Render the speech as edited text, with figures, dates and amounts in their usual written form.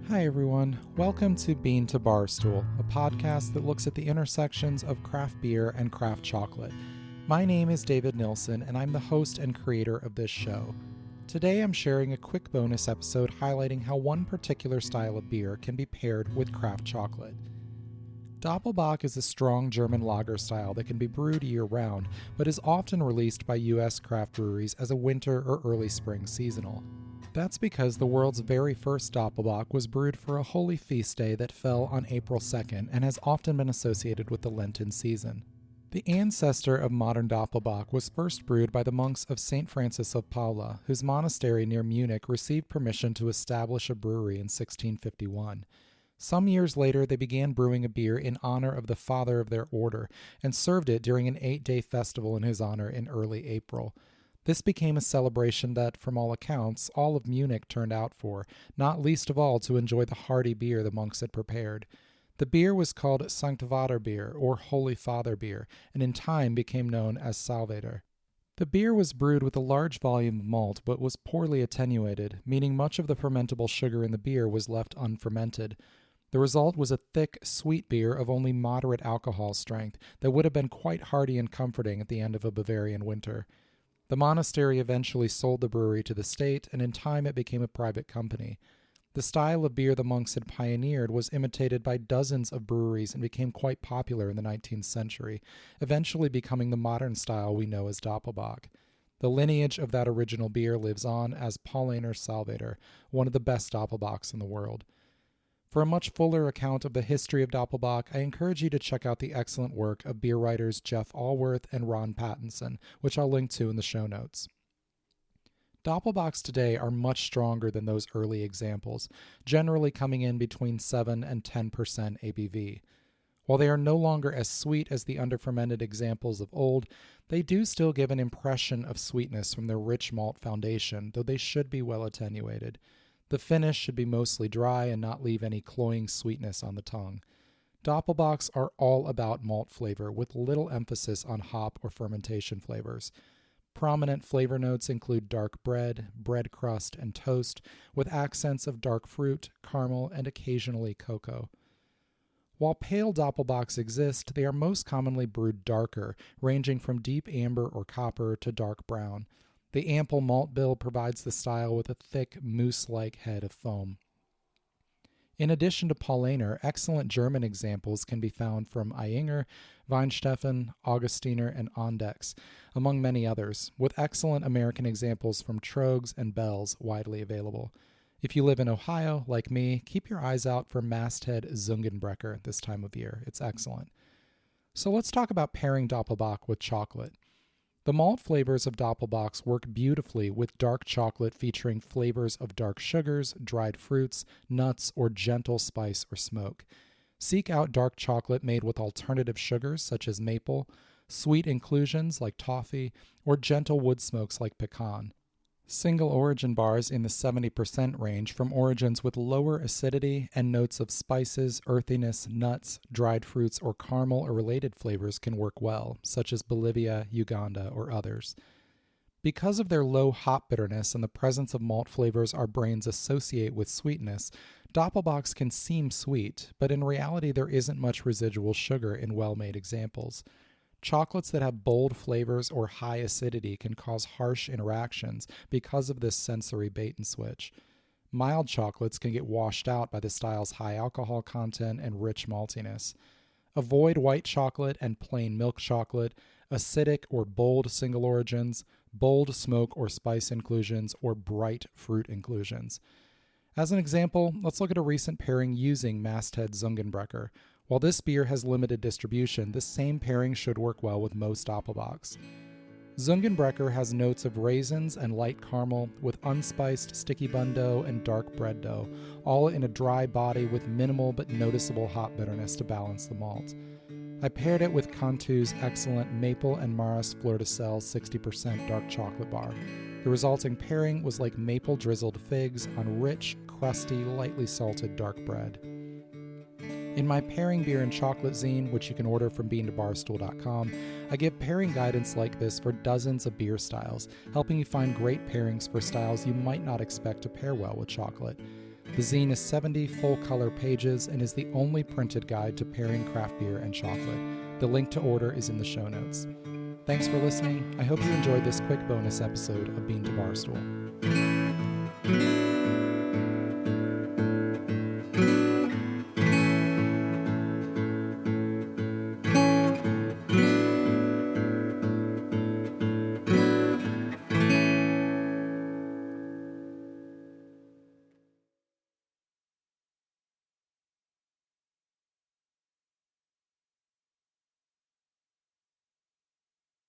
Hi everyone, welcome to Bean to Barstool, a podcast that looks at the intersections of craft beer and craft chocolate. My name is David Nilsen, and I'm the host and creator of this show. Today I'm sharing a quick bonus episode highlighting how one particular style of beer can be paired with craft chocolate. Doppelbock is a strong German lager style that can be brewed year-round, but is often released by U.S. craft breweries as a winter or early spring seasonal. That's because the world's very first Doppelbock was brewed for a holy feast day that fell on April 2nd and has often been associated with the Lenten season. The ancestor of modern Doppelbock was first brewed by the monks of St. Francis of Paula, whose monastery near Munich received permission to establish a brewery in 1651. Some years later, they began brewing a beer in honor of the father of their order and served it during an 8-day festival in his honor in early April. This became a celebration that, from all accounts, all of Munich turned out for, not least of all to enjoy the hearty beer the monks had prepared. The beer was called Sankt Vater beer, or Holy Father beer, and in time became known as Salvator. The beer was brewed with a large volume of malt, but was poorly attenuated, meaning much of the fermentable sugar in the beer was left unfermented. The result was a thick, sweet beer of only moderate alcohol strength that would have been quite hearty and comforting at the end of a Bavarian winter. The monastery eventually sold the brewery to the state, and in time it became a private company. The style of beer the monks had pioneered was imitated by dozens of breweries and became quite popular in the 19th century, eventually becoming the modern style we know as Doppelbock. The lineage of that original beer lives on as Paulaner Salvator, one of the best Doppelbocks in the world. For a much fuller account of the history of Doppelbock, I encourage you to check out the excellent work of beer writers Jeff Allworth and Ron Pattinson, which I'll link to in the show notes. Doppelbocks today are much stronger than those early examples, generally coming in between 7 and 10% ABV. While they are no longer as sweet as the underfermented examples of old, they do still give an impression of sweetness from their rich malt foundation, though they should be well attenuated. The finish should be mostly dry and not leave any cloying sweetness on the tongue. Doppelbocks are all about malt flavor with little emphasis on hop or fermentation flavors. Prominent flavor notes include dark bread, bread crust, and toast, with accents of dark fruit, caramel, and occasionally cocoa. While pale Doppelbocks exist, they are most commonly brewed darker, ranging from deep amber or copper to dark brown. The ample malt bill provides the style with a thick, mousse-like head of foam. In addition to Paulaner, excellent German examples can be found from Eyinger, Weihenstephan, Augustiner, and Ondex, among many others, with excellent American examples from Troegs and Bell's widely available. If you live in Ohio, like me, keep your eyes out for Masthead Zungenbrecher this time of year. It's excellent. So let's talk about pairing Doppelbock with chocolate. The malt flavors of Doppelbocks work beautifully with dark chocolate featuring flavors of dark sugars, dried fruits, nuts, or gentle spice or smoke. Seek out dark chocolate made with alternative sugars such as maple, sweet inclusions like toffee, or gentle wood smokes like pecan. Single origin bars in the 70% range from origins with lower acidity and notes of spices, earthiness, nuts, dried fruits, or caramel or related flavors can work well, such as Bolivia, Uganda, or others. Because of their low hop bitterness and the presence of malt flavors our brains associate with sweetness, Doppelbocks can seem sweet, but in reality there isn't much residual sugar in well-made examples. Chocolates that have bold flavors or high acidity can cause harsh interactions because of this sensory bait and switch. Mild chocolates can get washed out by the style's high alcohol content and rich maltiness. Avoid white chocolate and plain milk chocolate, acidic or bold single origins, bold smoke or spice inclusions, or bright fruit inclusions. As an example, let's look at a recent pairing using Masthead Zungenbrecher. While this beer has limited distribution, this same pairing should work well with most Doppelbocks. Zungenbrecher has notes of raisins and light caramel with unspiced sticky bun dough and dark bread dough, all in a dry body with minimal but noticeable hop bitterness to balance the malt. I paired it with Cantu's excellent Maple and Maris Fleur de Sel 60% dark chocolate bar. The resulting pairing was like maple drizzled figs on rich, crusty, lightly salted dark bread. In my Pairing Beer and Chocolate zine, which you can order from beantobarstool.com, I give pairing guidance like this for dozens of beer styles, helping you find great pairings for styles you might not expect to pair well with chocolate. The zine is 70 full-color pages and is the only printed guide to pairing craft beer and chocolate. The link to order is in the show notes. Thanks for listening. I hope you enjoyed this quick bonus episode of Bean to Barstool.